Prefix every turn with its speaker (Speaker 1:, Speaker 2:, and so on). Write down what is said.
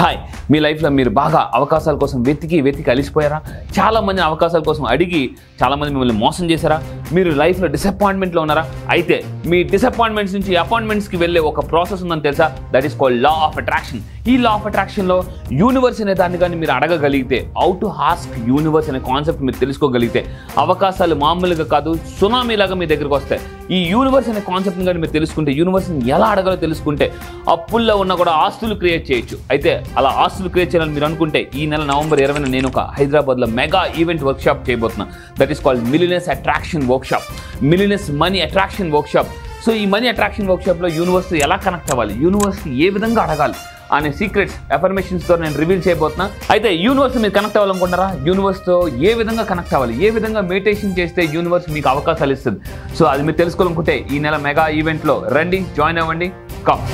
Speaker 1: Hi మీ లైఫ్లో మీరు బాగా అవకాశాల కోసం వెతికి అలిసిపోయారా? చాలామంది అవకాశాల కోసం అడిగి చాలామంది మిమ్మల్ని మోసం చేశారా? మీరు లైఫ్లో డిసప్పాయింట్మెంట్లో ఉన్నారా? అయితే మీ డిసప్పాయింట్మెంట్స్ నుంచి అపాయింట్మెంట్స్కి వెళ్ళే ఒక ప్రాసెస్ ఉందని తెలుసా? That is called law of attraction. ఈ లా ఆఫ్ అట్రాక్షన్లో యూనివర్స్ అనే దాన్ని కానీ మీరు అడగగలిగితే, హౌ టు ఆస్క్ యూనివర్స్ అనే కాన్సెప్ట్ మీరు తెలుసుకోగలిగితే అవకాశాలు మామూలుగా కాదు, సునామీలాగా మీ దగ్గరికి వస్తాయి. ఈ యూనివర్స్ అనే కాన్సెప్ట్ని కానీ మీరు తెలుసుకుంటే, యూనివర్స్ని ఎలా అడగాలో తెలుసుకుంటే అప్పుల్లో ఉన్నా కూడా ఆస్తులు క్రియేట్ చేయొచ్చు. అయితే అలా ఆస్తులు క్రియేట్ చేయాలని మీరు అనుకుంటే ఈ నెల నవంబర్ 20న నేను ఒక హైదరాబాద్లో మెగా ఈవెంట్ వర్క్షాప్ చేయబోతున్నా. That is called millionaires attraction workshop, millionaires money attraction workshop. So ఈ మనీ అట్రాక్షన్ వర్క్షాప్లో యూనివర్స్తో ఎలా కనెక్ట్ అవ్వాలి, యూనివర్స్కి ఏ విధంగా అడగాలి అనే సీక్రెట్స్, అఫర్మేషన్స్తో నేను రివీల్ చేయబోతున్నా. అయితే యూనివర్స్ మీరు కనెక్ట్ అవ్వాలనుకుంటారా? యూనివర్స్తో ఏ విధంగా కనెక్ట్ అవ్వాలి, ఏ విధంగా మెడిటేషన్ చేస్తే యూనివర్స్ మీకు అవకాశాలు ఇస్తుంది, సో అది మీరు తెలుసుకోవాలనుకుంటే ఈ నెల మెగా ఈవెంట్లో రండి, జాయిన్ అవ్వండి. కమ్.